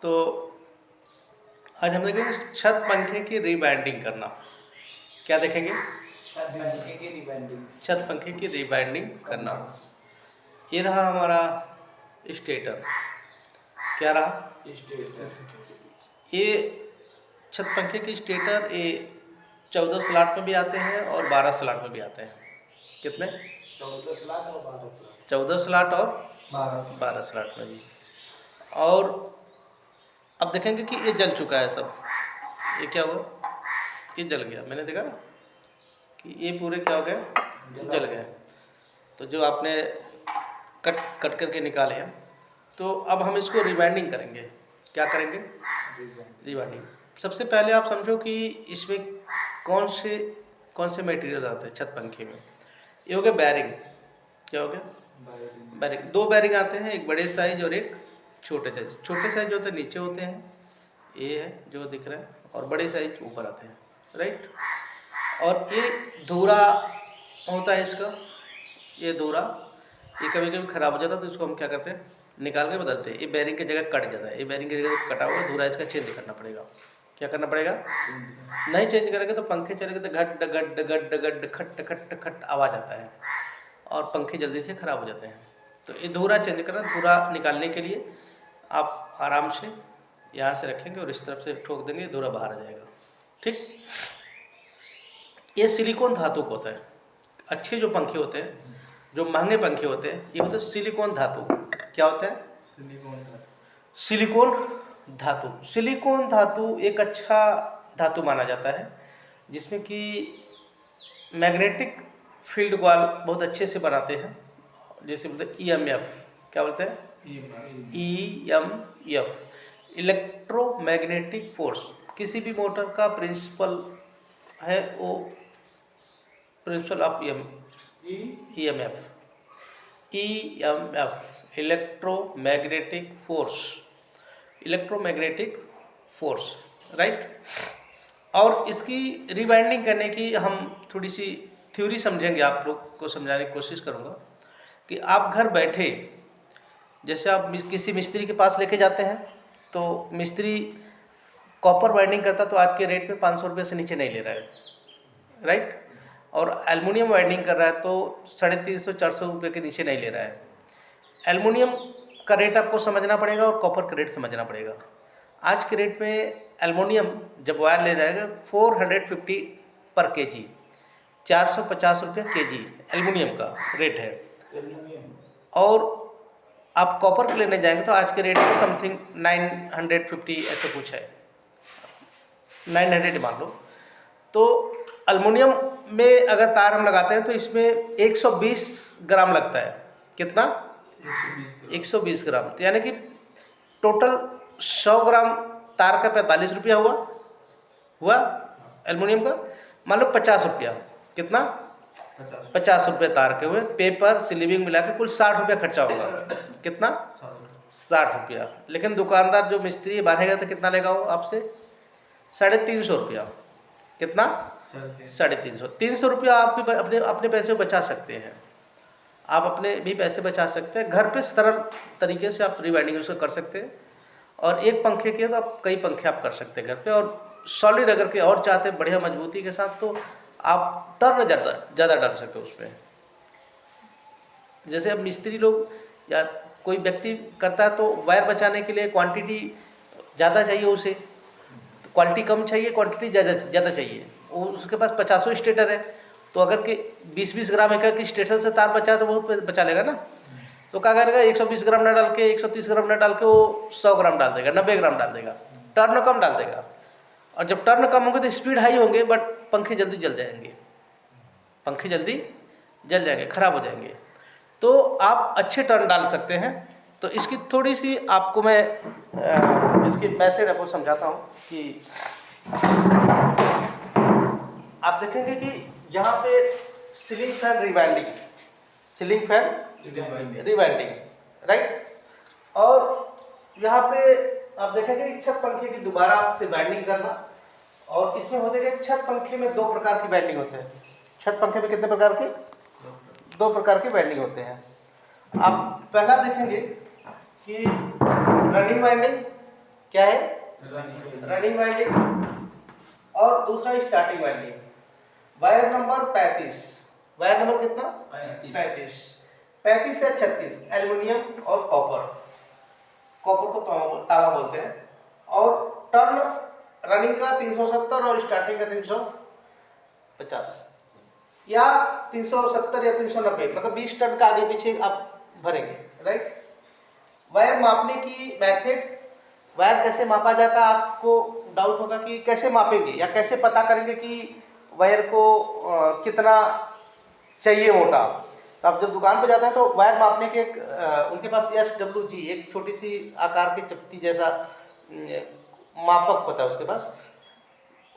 तो आज हम देखेंगे छत पंखे की रीबाइंडिंग करना। क्या देखेंगे? छत पंखे की रिबाइंडिंग। छत पंखे की रीबाइंडिंग करना। ये रहा हमारा स्टेटर। क्या रहा? स्टेटर। ये छत पंखे की स्टेटर ये 14 स्लॉट में भी आते हैं और 12 स्लॉट में भी आते हैं। कितने? 14 स्लॉट और 12 स्लॉट। 14 स्लॉट और 12 स्लॉट में भी। और अब देखेंगे कि ये जल चुका है सब। ये क्या हुआ? ये जल गया। मैंने देखा ना कि ये पूरे क्या हो गए? जल गए। तो जो आपने कट करके निकाले हैं, तो अब हम इसको रिबाइंडिंग करेंगे। क्या करेंगे? रिबाइंडिंग। सबसे पहले आप समझो कि इसमें कौन से मटेरियल आते हैं छत पंखे में। ये हो गया बैरिंग। क्या हो गया? बैरिंग। 2 बैरिंग आते हैं, एक बड़े साइज और एक छोटे साइज। छोटे साइज जो होते हैं नीचे होते हैं, ये है जो दिख रहा है, और बड़े साइज ऊपर आते हैं, राइट। और ये धूरा होता है इसका, ये धूरा ये कभी कभी खराब हो जाता है, तो इसको हम क्या करते हैं, निकाल के बदलते हैं। ये बैरिंग की जगह कट जाता है, ये बैरिंग की जगह कटा हुआ धूरा, इसका चेंज करना पड़ेगा। क्या करना पड़ेगा? नहीं चेंज करेंगे तो पंखे चलेंगे तो घट गड गड गड खट खट खट आवाज़ आता है और पंखे जल्दी से ख़राब हो जाते हैं। तो ये धूरा चेंज करना। धूरा निकालने के लिए आप आराम से यहाँ से रखेंगे और इस तरफ से ठोक देंगे, धूरा बाहर आ जाएगा। ठीक। ये सिलिकॉन धातु का होता है। अच्छे जो पंखे होते हैं, जो महंगे पंखे होते हैं, ये होते हैं सिलिकॉन धातु। क्या होता है? सिलिकॉन धातु। सिलिकॉन धातु एक अच्छा धातु माना जाता है, जिसमें कि मैग्नेटिक फील्ड वाल बहुत अच्छे से बनाते हैं। जैसे बोलते हैं EMF। क्या बोलते हैं? EMF, electromagnetic force. किसी भी मोटर का प्रिंसिपल है वो principle of EMF, electromagnetic force, right. और इसकी रिवाइंडिंग करने की हम थोड़ी सी थ्योरी समझेंगे, आप लोग को समझाने की कोशिश करूँगा कि आप घर बैठे, जैसे आप किसी मिस्त्री के पास लेके जाते हैं, तो मिस्त्री कॉपर वाइंडिंग करता तो आज के रेट में 500 रुपये से नीचे नहीं ले रहा है, राइट। और एल्युमिनियम वाइंडिंग कर रहा है तो 350-400 रुपये के नीचे नहीं ले रहा है। एल्युमिनियम का रेट आपको समझना पड़ेगा और कॉपर का रेट समझना पड़ेगा। आज के रेट में एल्युमिनियम जब वायर ले जाएगा 450 पर केजी, 450 रुपये केजी एल्युमिनियम का रेट है। और आप कॉपर के लेने जाएंगे तो आज के रेट में समथिंग 950 ऐसे कुछ है, 900 मान लो। तो एल्युमिनियम में अगर तार हम लगाते हैं तो इसमें 120 ग्राम लगता है। कितना? 120 ग्राम। तो यानी कि टोटल 100 ग्राम तार का 45 रुपया हुआ एल्युमिनियम का। मान लो 50 रुपया। कितना? 50 रुपये तार के हुए। पेपर स्लीविंग मिला के कुल 60 रुपया खर्चा होगा। कितना? 60 रुपया। लेकिन दुकानदार जो मिस्त्री बांधेगा तो कितना लेगा वो आपसे? 350 रुपया। कितना? 350। 300 रुपया आप भी अपने पैसे बचा सकते हैं। आप अपने भी पैसे बचा सकते हैं। घर पे सरल तरीके से आप रिवाइंडिंग उसको कर सकते हैं। और एक पंखे के तो आप कई पंखे आप कर सकते हैं घर पे। और सॉलिड अगर के और चाहते हैं बढ़िया मजबूती के साथ, तो आप टर्न ज़्यादा डाल सकते हो उसमें। जैसे अब मिस्त्री लोग या कोई व्यक्ति करता है तो वायर बचाने के लिए क्वांटिटी ज़्यादा चाहिए उसे, क्वालिटी कम चाहिए, क्वांटिटी ज़्यादा चाहिए। वो उसके पास 50 स्टेटर है, तो अगर के 20-20 ग्राम एक की स्टेटर से तार बचा तो बहुत बचा लेगा ना। तो क्या करेगा? 120 ग्राम न डाल के, 130 ग्राम न डाल के वो 100 ग्राम डाल देगा, 90 ग्राम डाल देगा, टर्न कम डाल देगा। और जब टर्न कम होंगे तो स्पीड हाई होंगे, बट पंखे जल्दी जल जाएंगे, खराब हो जाएंगे। तो आप अच्छे टर्न डाल सकते हैं। तो इसकी थोड़ी सी आपको मैं इसकी मेथड आपको समझाता हूँ कि आप देखेंगे कि जहाँ पे सीलिंग फैन रिवाइंडिंग, राइट। और यहाँ पे आप देखेंगे कि छत पंखे की दोबारा से वाइंडिंग करना। और इसमें होते हैं छत पंखे में 2 प्रकार की वाइंडिंग होते हैं। छत पंखे में कितने प्रकार के? 2 प्रकार के वाइंडिंग होते हैं। आप पहला देखेंगे कि रनिंग वाइंडिंग क्या है, रनिंग वाइंडिंग, और दूसरा starting winding. Wire number 35, wire number कितना, 35 से 36 एल्युमिनियम और कॉपर, कॉपर को तांबा बोलते हैं। और टर्न रनिंग का 370 और स्टार्टिंग का 350 या 370 या 390, मतलब 20 टन का आगे पीछे आप भरेंगे, राइट। वायर मापने की मेथड, वायर कैसे मापा जाता है, आपको डाउट होगा कि कैसे मापेंगे या कैसे पता करेंगे कि वायर को कितना चाहिए मोटा। तो आप जब दुकान पे जाते हैं तो वायर मापने के उनके पास SWG एक छोटी सी आकार की चपटी जैसा मापक होता है उसके पास,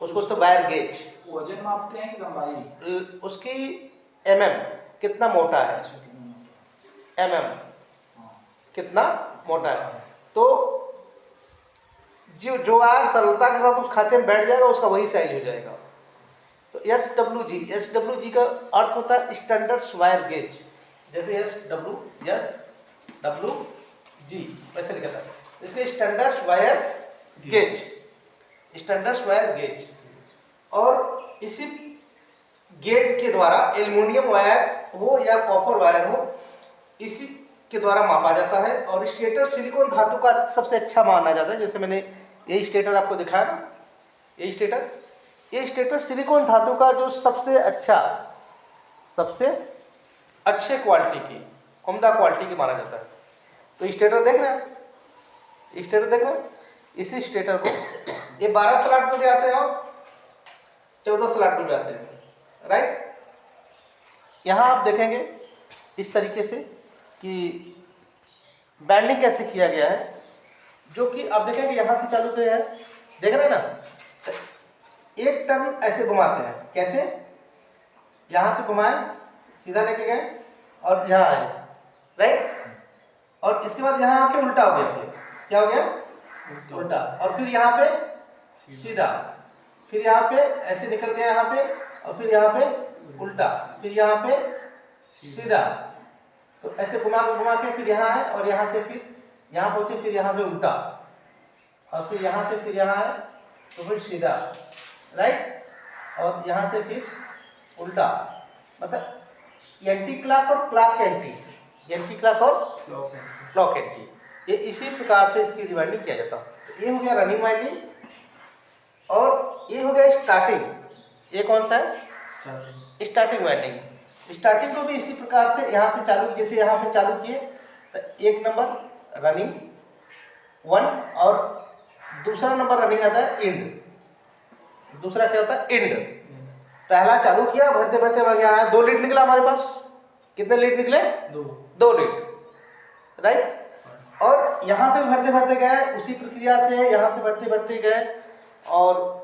उसको तो वायर गेज। वजन मापते हैं कि लंबाई? उसकी mm कितना मोटा है, mm कितना मोटा है। तो जो वायर सरलता के साथ उस खांचे में बैठ जाएगा उसका वही साइज हो जाएगा। तो SWG का अर्थ होता है स्टैंडर्ड वायर गेज, जैसे SWG वैसे लिखा था, इसके standard wire gauge, standard wire gauge. और इसी गेज के द्वारा एल्युमिनियम वायर हो या कॉपर वायर हो, इसी के द्वारा मापा जाता है। और स्टेटर सिलिकॉन धातु का सबसे अच्छा माना जाता है। जैसे मैंने ये स्टेटर आपको दिखाया ना, ये स्टेटर सिलिकॉन धातु का जो सबसे अच्छे क्वालिटी की, उम्दा क्वालिटी की माना जाता है। तो स्टेटर देख रहे हैं, इसी स्टेटर को ये 12 स्लॉट में भी आते हैं और 14 स्लॉट में भी आते हैं, राइट। यहाँ आप देखेंगे इस तरीके से कि बैंडिंग कैसे किया गया है, जो कि आप देखेंगे यहाँ से चालू किया है, देख रहे हैं ना, एक टर्न ऐसे घुमाते हैं, कैसे, यहाँ से घुमाए, सीधा लेके गए और यहाँ आए, राइट। और इसके बाद यहाँ आके उल्टा हो गया, फिर क्या हो गया, उल्टा। और फिर यहाँ पे सीधा, फिर यहाँ पे ऐसे निकल गया यहाँ पे, और फिर यहाँ पे उल्टा, फिर यहाँ पे सीधा। तो ऐसे घुमा के फिर यहाँ है, और यहाँ से फिर यहाँ पहुंचे, फिर यहाँ से उल्टा, और फिर यहाँ से फिर यहाँ है, तो फिर सीधा, राइट। और यहाँ से फिर उल्टा, मतलब एंटी क्लॉक और क्लॉक एंटी, एंटी क्लॉक और क्लॉक एंटी, ये इसी प्रकार से इसकी रिवाइंडिंग किया जाता है। ये हो गया रनिंग वाइंडिंग, और ये हो गया स्टार्टिंग। ये कौन सा है, स्टार्टिंग वाइंडिंग। स्टार्टिंग को भी इसी प्रकार से यहाँ से चालू, जैसे यहाँ से चालू किए तो एक नंबर रनिंग 1, और दूसरा नंबर रनिंग आता है एंड। दूसरा क्या होता है, एंड। पहला चालू किया, भरते भरते यहाँ 2 लीड निकला हमारे पास। कितने लीड निकले, 2 लीड, राइट। और यहाँ से भरते भरते गए, उसी प्रक्रिया से यहाँ से भरते भरते गए। और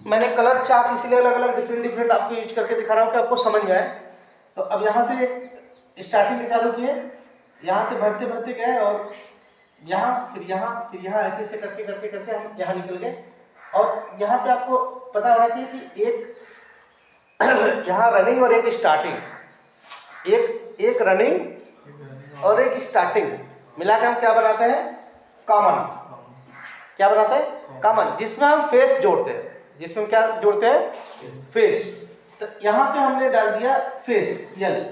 मैंने कलर चार्ट इसलिए अलग अलग डिफरेंट आपको यूज करके दिखा रहा हूँ कि आपको समझ में आए। तो अब यहाँ से स्टार्टिंग चालू किए, यहाँ से भरते भरते गए, और यहाँ फिर यहाँ ऐसे ऐसे करके हम यहाँ निकल गए। और यहाँ पे आपको पता होना चाहिए कि एक यहाँ रनिंग और एक स्टार्टिंग, एक रनिंग और एक स्टार्टिंग मिला के हम क्या बनाते हैं, कॉमन। क्या बनाते हैं, कॉमन, जिसमें हम फेस जोड़ते हैं। जिसमें हम क्या जोड़ते हैं, फेस। तो यहाँ पे हमने डाल दिया फेस यल,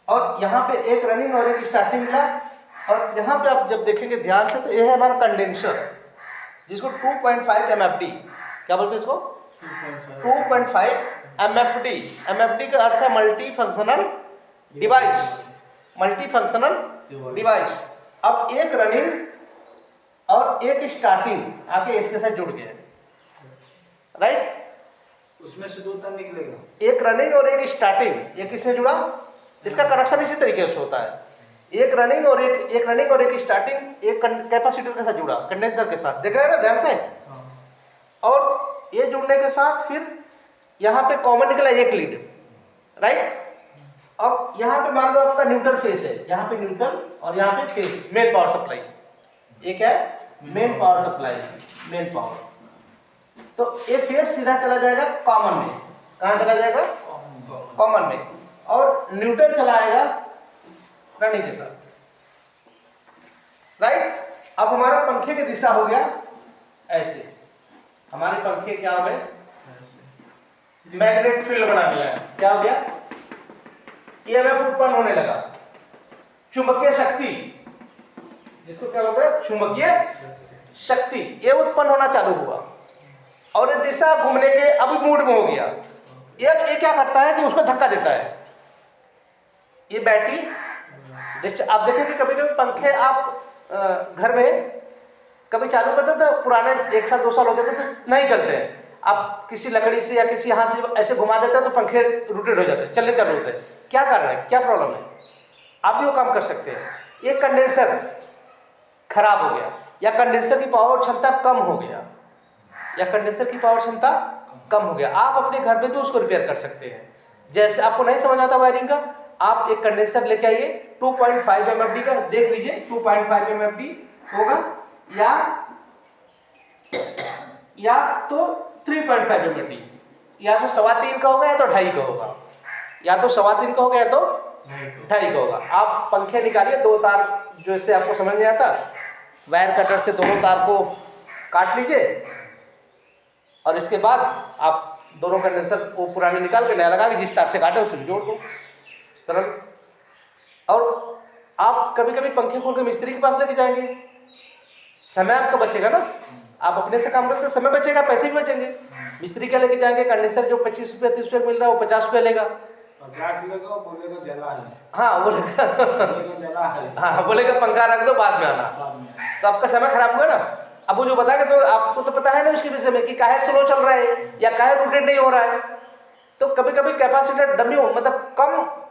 और यहाँ पे एक रनिंग और एक स्टार्टिंग मिला। और यहाँ पे आप जब देखेंगे ध्यान से, तो ये है हमारा कंडेंसर, जिसको 2.5 MFD, क्या बोलते हैं इसको, 2.5 MFD। MFD का अर्थ है multi functional device, multi functional device. अब एक रनिंग और एक स्टार्टिंग आके इसके साथ जुड़ गए, राइट। उसमें से 2 टर्न निकलेगा, एक रनिंग और एक स्टार्टिंग, एक इसमें जुड़ा, इसका कनेक्शन इसी तरीके से होता है। एक रनिंग और एक स्टार्टिंग एक कैपेसिटर के साथ जुड़ा, कंडेंसर के साथ, देख रहे हैं ना ध्यान से। और ये जुड़ने के साथ फिर यहाँ पे कॉमन निकला एक लीड, राइट। अब यहाँ पे मान लो आपका न्यूट्रल फेस है, यहाँ पे न्यूट्रल और यहाँ पे फेस, मेन पावर सप्लाई। ये क्या है, main power supply, main power. तो ये फेस सीधा चला जाएगा कॉमन में, कहाँ चला जाएगा, कॉमन में। और न्यूट्रल चला आएगा रनिंग के साथ, राइट। अब हमारा पंखे की दिशा हो गया ऐसे, हमारे पंखे क्या हो गए, मैग्नेट फील्ड बनाने लगा। क्या हो गया, ईएमएफ उत्पन्न होने लगा, चुंबकीय शक्ति, जिसको क्या बोलते हैं, चुंबकीय शक्ति, ये उत्पन्न होना चालू हुआ और ये दिशा घूमने के अभिमूड में हो गया। ये क्या करता है कि उसको धक्का देता है। ये बैटरी, जैसे आप देखें कि कभी कभी पंखे आप घर में कभी चालू करते तो पुराने 1 साल 2 साल हो गए तो नहीं चलते हैं, आप किसी लकड़ी से या किसी हाथ से ऐसे घुमा देते हैं तो पंखे रोटेट हो जाते हैं, चलने चालू होते हैं। क्या कारण है, क्या प्रॉब्लम है, आप भी वो काम कर सकते हैं। ये कंडेंसर खराब हो गया या कंडेंसर की पावर क्षमता कम हो गया, या कंडेंसर की पावर क्षमता कम हो गया, आप अपने घर में भी उसको रिपेयर कर सकते हैं। जैसे आपको नहीं समझ आता वायरिंग का, आप एक कंडेंसर लेके आइए 2.5 MFD का, देख लीजिए 2.5 MFD होगा या तो 3.5 MFD, या तो 3.25 का होगा या तो 2.5 का होगा, या तो 3.25 का होगा या तो 2.5 का होगा। आप पंखे निकालिए, 2 तार जैसे आपको समझ नहीं आता, वायर कटर से दोनों तार को काट लीजिए और इसके बाद आप दोनों कंडेंसर को पुराने निकाल के नया लगा के जिस तार से काटे उसे जोड़ दो, सरल। और आप कभी कभी पंखे खोल के मिस्त्री के पास लेके जाएंगे, समय आपका बचेगा ना, आप अपने से काम करते समय बचेगा, पैसे भी बचेंगे। मिस्त्री का लेके जाएंगे, कंडेंसर जो 25 रुपये 30 रुपये मिल रहा है वो 50 रुपये लेगा। 50 लेगा, बोलेगा जला है। हाँ बोलेगा जला है। हाँ बोलेगा पंखा रख दो बाद में आना, तो आपका समय खराब हुआ ना। अब वो जो बताएगा तो आपको तो पता है ना उसके विषय में कि काहे स्लो चल रहा है या काहे रोटेट नहीं हो रहा है। तो कभी कभी कैपेसिटर डमी हो, मतलब कम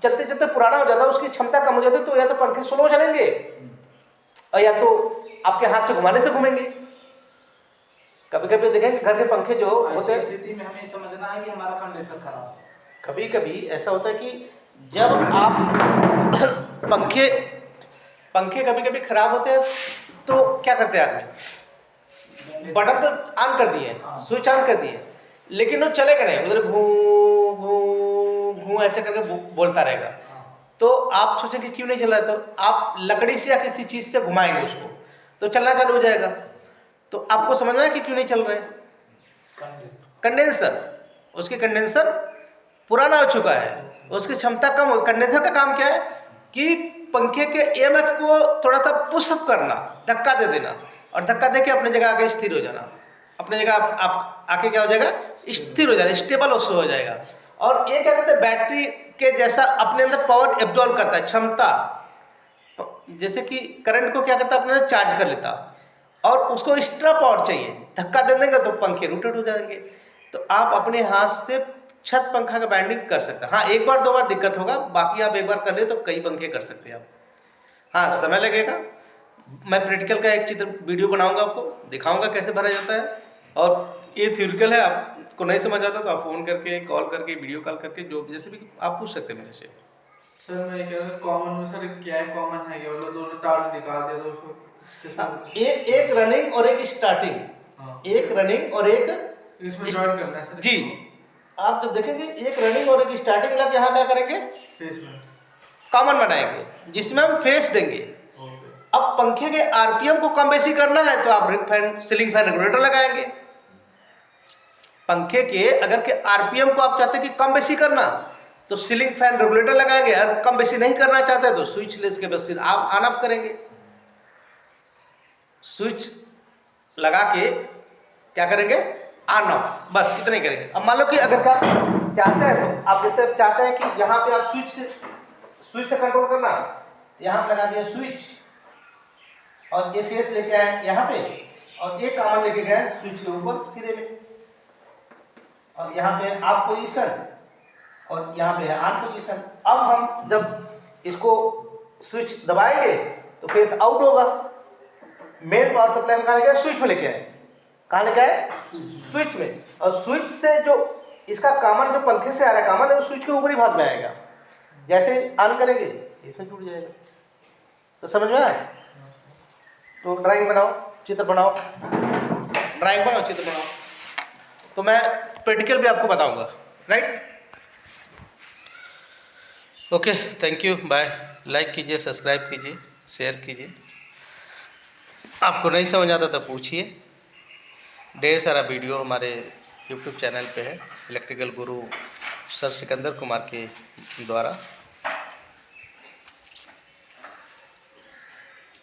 चलते चलते पुराना हो जाता है, उसकी क्षमता कम हो जाती है, तो या तो पंखे स्लो चलेंगे और या तो आपके हाथ से घुमाने से घूमेंगे। कभी कभी देखेंगे घर के पंखे जो होते हैं, स्थिति में हमें समझना है कि हमारा कंडेंसर खराब है। कभी कभी ऐसा होता है कि जब आप पंखे कभी कभी खराब होते हैं तो क्या करते हैं आदमी, बटन तो ऑन कर दिए, स्विच ऑन कर दिए, लेकिन वो चलेगा नहीं, उधर घू घू घू ऐसे करके बोलता रहेगा। तो आप सोचेंगे क्यों नहीं चल रहा है, तो आप लकड़ी से या किसी चीज से घुमाएंगे उसको तो चलना चालू हो जाएगा। तो आपको समझना है कि क्यों नहीं चल रहा है, कंडेंसर, उसके कंडेंसर पुराना हो चुका है, उसकी क्षमता कम हो। कंडेंसर का काम क्या है कि पंखे के ईएमएफ को थोड़ा सा पुशअप करना, धक्का दे देना, और धक्का दे के अपने जगह आके स्थिर हो जाना, अपने जगह आप आके क्या हो जाएगा, स्थिर हो जाएगा, स्टेबल उससे हो जाएगा। और ये क्या करते हैं, बैटरी के जैसा अपने अंदर पावर एब्जॉर्ब करता है, क्षमता, तो जैसे कि करंट को क्या करता है अपने अंदर चार्ज कर लेता, और उसको एक्स्ट्रा पावर चाहिए, धक्का दे देंगे तो पंखे रोटेट हो जाएंगे। तो आप अपने हाथ से छत पंखा का बाइंडिंग कर सकते हैं। हाँ, 1 बार 2 बार दिक्कत होगा, बाकी आप 1 बार कर ले तो कई पंखे कर सकते हैं आप। हाँ, समय लगेगा, मैं प्रैक्टिकल का एक चित्र वीडियो बनाऊंगा, आपको दिखाऊंगा कैसे भरा जाता है। और ये थ्योरिकल है, आपको नहीं समझ आता तो आप फ़ोन करके, कॉल करके, वीडियो कॉल करके, जो जैसे भी आप पूछ सकते हैं मेरे से। सर मैं कह रहा हूँ कॉमन में, सर क्या है कॉमन है, क्या बोलो दोनों तार निकाल दिया तो उसको किसमें एक रनिंग और एक स्टार्टिंग, हाँ, एक रनिंग और एक इसमें जॉइन करना है सर। जी, आप जब देखेंगे एक रनिंग और एक स्टार्टिंग लग, यहाँ क्या करेंगे, फेस में कॉमन बनाएंगे जिसमें हम फेस देंगे। ओके। अब पंखे के आरपीएम को कम बेसी करना है तो आप फैन, सीलिंग फैन रेगुलेटर लगाएंगे। पंखे के अगर के आरपीएम को आप चाहते हैं कि कम बेसी करना तो सीलिंग फैन रेगुलेटर लगाएंगे, अगर कम बेसी नहीं करना चाहते तो स्विच लेस के बस आप ऑन ऑफ करेंगे। स्विच लगा के क्या करेंगे, ऑन ऑफ, बस इतना ही करेंगे। अब मान लो कि अगर आप चाहते हैं तो आप जैसे चाहते हैं कि यहाँ पे आप स्विच से कंट्रोल करना, यहाँ पे लगा दिया स्विच और ये फेस लेके आए यहाँ पे और ये कॉमन लेके गए स्विच के ऊपर सीधे में, और यहाँ पे ऑफ पोजीशन और यहाँ पे है ऑन पोजीशन। अब हम जब इसको स्विच दबाएंगे तो फेस आउट होगा, मेन पावर सप्लाई में कहाँ लेके स्विच में लेके आए, कहाँ लेके आए, स्विच में। और स्विच से जो इसका कॉमन जो पंखे से आ रहा है कॉमन है वो स्विच के ऊपरी भाग में आएगा, जैसे ऑन करेंगे इसमें जुड़ जाएगा। तो समझ में आए, तो ड्राइंग बनाओ, चित्र बनाओ, ड्राइंग बनाओ, चित्र बनाओ, तो मैं प्रैक्टिकल भी आपको बताऊंगा, right. Okay, thank you, bye. Like कीजिए, सब्सक्राइब कीजिए, शेयर कीजिए। आपको नहीं समझ आता तो पूछिए। ढेर सारा वीडियो हमारे यूट्यूब चैनल पे है, इलेक्ट्रिकल गुरु सर सिकंदर कुमार के द्वारा।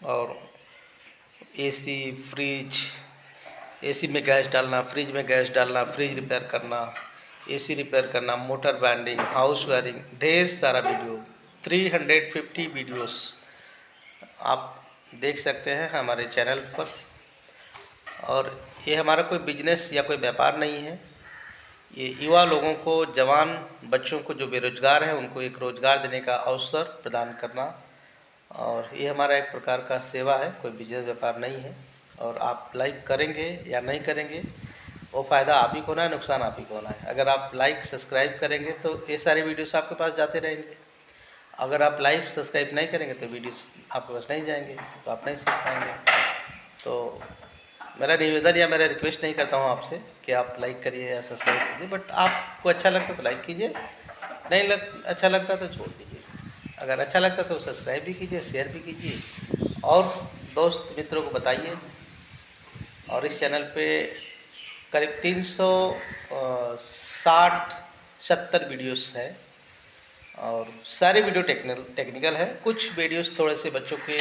और एसी, फ्रिज, एसी में गैस डालना, फ्रिज में गैस डालना, फ्रिज रिपेयर करना, एसी रिपेयर करना, मोटर बैंडिंग, हाउस वायरिंग, ढेर सारा वीडियो, 350 वीडियोस आप देख सकते हैं हमारे चैनल पर। और ये हमारा कोई बिजनेस या कोई व्यापार नहीं है, ये युवा लोगों को, जवान बच्चों को जो बेरोजगार हैं उनको एक रोज़गार देने का अवसर प्रदान करना। और ये हमारा एक प्रकार का सेवा है, कोई बिजनेस व्यापार नहीं है। और आप लाइक करेंगे या नहीं करेंगे वो फ़ायदा आप ही को होना है, नुकसान आप ही को होना है। अगर आप लाइक सब्सक्राइब करेंगे तो ये सारे वीडियोस आपके पास जाते रहेंगे। अगर आप लाइक सब्सक्राइब नहीं करेंगे तो वीडियोस आपके पास नहीं जाएंगे, तो आप नहीं सीख पाएंगे। तो मेरा निवेदन या मेरा रिक्वेस्ट नहीं करता हूँ आपसे कि आप लाइक करिए या सब्सक्राइब कीजिए, बट आपको अच्छा लगता तो लाइक कीजिए, नहीं अच्छा लगता तो छोड़ दीजिए। अगर अच्छा लगता तो सब्सक्राइब भी कीजिए, शेयर भी कीजिए और दोस्त मित्रों को बताइए। और इस चैनल पे करीब 360-70 वीडियोस है और सारे वीडियो टेक्निकल है। कुछ वीडियोस थोड़े से बच्चों के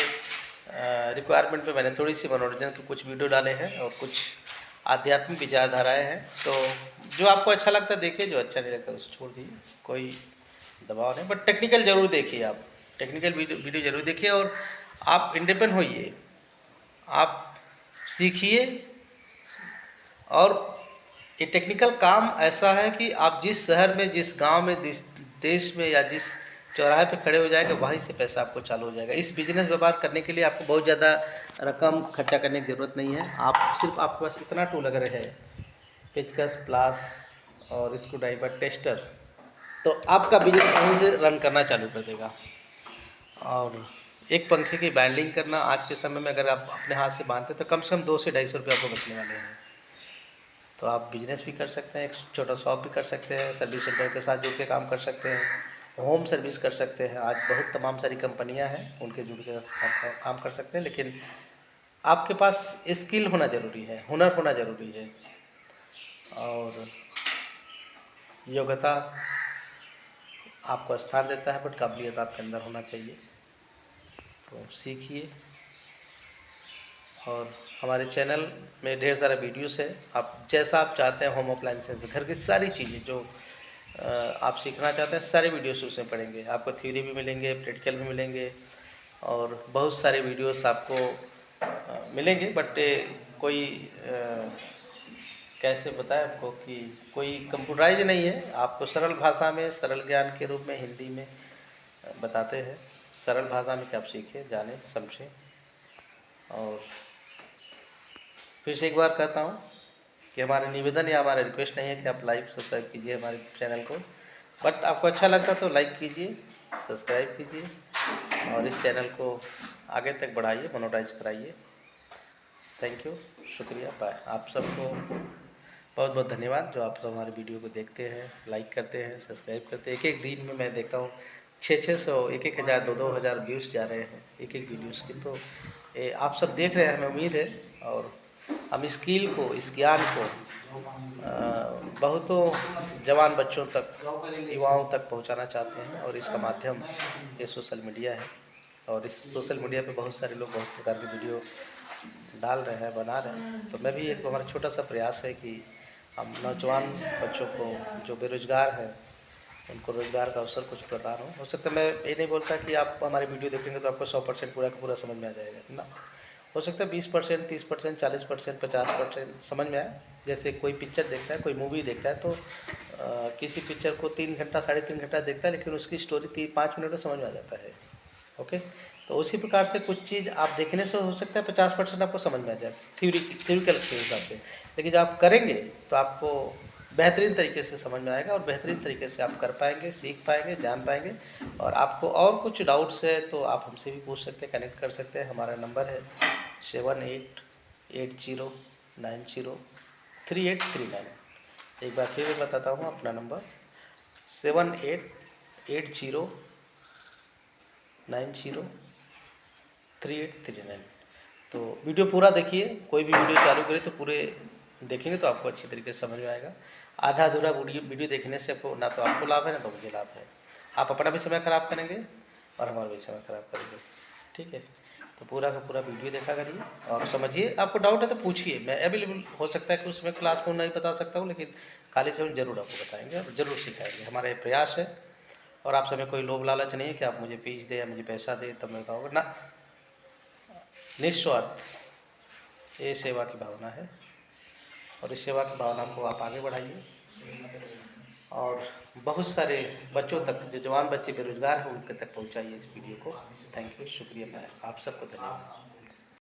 रिक्वायरमेंट पे मैंने थोड़ी सी मनोरंजन के कुछ वीडियो डाले हैं और कुछ आध्यात्मिक विचारधाराएँ हैं। तो जो आपको अच्छा लगता है देखिए, जो अच्छा नहीं लगता उसे छोड़ दीजिए, कोई दबाव नहीं। बट टेक्निकल ज़रूर देखिए, आप टेक्निकल वीडियो ज़रूर देखिए और आप इंडिपेंडेंट होइए, आप सीखिए। और ये टेक्निकल काम ऐसा है कि आप जिस शहर में, जिस गांव में, जिस देश में या जिस चौराहे पे खड़े हो जाएंगे वहीं से पैसा आपको चालू हो जाएगा। इस बिजनेस व्यापार करने के लिए आपको बहुत ज़्यादा रकम खर्चा करने की ज़रूरत नहीं है। आप सिर्फ आपके पास इतना टूल अगर है, पेचकस, प्लास और स्क्रू ड्राइवर, टेस्टर, तो आपका बिजनेस वहीं से रन करना चालू कर देगा। और एक पंखे की बैंडलिंग करना आज के समय में अगर आप अपने हाथ से बांधते तो कम से कम 200 से 250 रुपये आपको बचने वाले हैं। तो आप बिजनेस भी कर सकते हैं, एक छोटा शॉप भी कर सकते हैं, सर्विस सेंटर के साथ जुड़ के काम कर सकते हैं, होम सर्विस कर सकते हैं। आज बहुत तमाम सारी कंपनियां हैं, उनके जुड़ के काम कर सकते हैं। लेकिन आपके पास स्किल होना ज़रूरी है, हुनर होना ज़रूरी है और योग्यता आपको स्थान देता है, बट काबिलियत आपके अंदर होना चाहिए। तो सीखिए। और हमारे चैनल में ढेर सारा वीडियोस है, आप जैसा आप चाहते हैं, होम अप्लाइंसेस, घर की सारी चीज़ें जो आप सीखना चाहते हैं सारे वीडियोस उसमें पढ़ेंगे। आपको थ्योरी भी मिलेंगे, प्रैक्टिकल भी मिलेंगे और बहुत सारे वीडियोस आपको मिलेंगे। बट कोई कैसे बताएं आपको कि कोई कंप्यूटराइज नहीं है, आपको सरल भाषा में, सरल ज्ञान के रूप में हिंदी में बताते हैं। सरल भाषा में कि आप सीखें, जानें, समझें। और फिर से एक बार कहता हूँ कि हमारा निवेदन या हमारा रिक्वेस्ट नहीं है कि आप लाइक सब्सक्राइब कीजिए हमारे चैनल को, बट आपको अच्छा लगता तो लाइक कीजिए, सब्सक्राइब कीजिए और इस चैनल को आगे तक बढ़ाइए, मोनेटाइज कराइए। थैंक यू, शुक्रिया, बाय। आप सबको बहुत बहुत धन्यवाद जो आप सब हमारे वीडियो को देखते हैं, लाइक करते हैं, सब्सक्राइब करते हैं। एक एक दिन में मैं देखता हूँ 600, 1,000, 2,000 व्यूज़ जा रहे हैं एक एक वीडियोज़ की। तो आप सब देख रहे हैं, हमें उम्मीद है। और हम इस स्किल को, इस ज्ञान को बहुतों जवान बच्चों तक, युवाओं तक पहुंचाना चाहते हैं और इसका माध्यम ये सोशल मीडिया है। और इस सोशल मीडिया पे बहुत सारे लोग बहुत प्रकार की वीडियो डाल रहे हैं, बना रहे हैं। तो मैं भी, एक हमारा छोटा सा प्रयास है कि हम नौजवान बच्चों को जो बेरोजगार हैं उनको रोज़गार का अवसर कुछ प्रदान हो सकता है। मैं ये नहीं बोलता कि आप हमारी वीडियो देखेंगे तो आपको 100% पूरा का पूरा समझ में आ जाएगा ना। हो सकता है 20%, 30%, 40%, 50% समझ में आए। जैसे कोई पिक्चर देखता है, कोई मूवी देखता है तो किसी पिक्चर को 3 घंटा, 3.5 घंटा देखता है, लेकिन उसकी स्टोरी 5 मिनट में समझ में आ जाता है। ओके, तो उसी प्रकार से कुछ चीज़ आप देखने से हो सकता है 50% आपको समझ में आ जाए थ्योरिकल के हिसाब से, लेकिन जब आप करेंगे तो आपको बेहतरीन तरीके से समझ में आएगा और बेहतरीन तरीके से आप कर पाएंगे, सीख पाएंगे, जान पाएंगे। और आपको और कुछ डाउट्स है तो आप हमसे भी पूछ सकते हैं, कनेक्ट कर सकते हैं। हमारा नंबर है 7880903839। एक बार फिर बताता हूँ अपना नंबर 7880903839। तो वीडियो पूरा देखिए, कोई भी वीडियो चालू करें तो पूरे देखेंगे तो आपको अच्छी तरीके से समझ में आएगा। आधा अधूरा वीडियो देखने से आपको ना तो आपको लाभ है ना तो मुझे लाभ है। आप अपना भी समय खराब करेंगे और हमारा भी समय खराब करेंगे, ठीक है। तो पूरा का पूरा वीडियो देखा करिए और समझिए। आपको डाउट है तो पूछिए, मैं अवेलेबल हो सकता है कि उसमें क्लास में नहीं बता सकता हूँ, लेकिन खाली समय जरूर आपको बताएंगे और ज़रूर सिखाएंगे। हमारा ये प्रयास है और आप समय कोई लोभ लालच नहीं है कि आप मुझे फीस दें या मुझे पैसा दें तब मैं कहूँगा ना, निस्वार्थ ये सेवा की भावना है और इस सेवा की भावना को आप आगे बढ़ाइए और बहुत सारे बच्चों तक, जो जवान बच्चे बेरोजगार हैं उनके तक पहुंचाइए इस वीडियो को। थैंक यू, शुक्रिया, आप सबको धन्यवाद।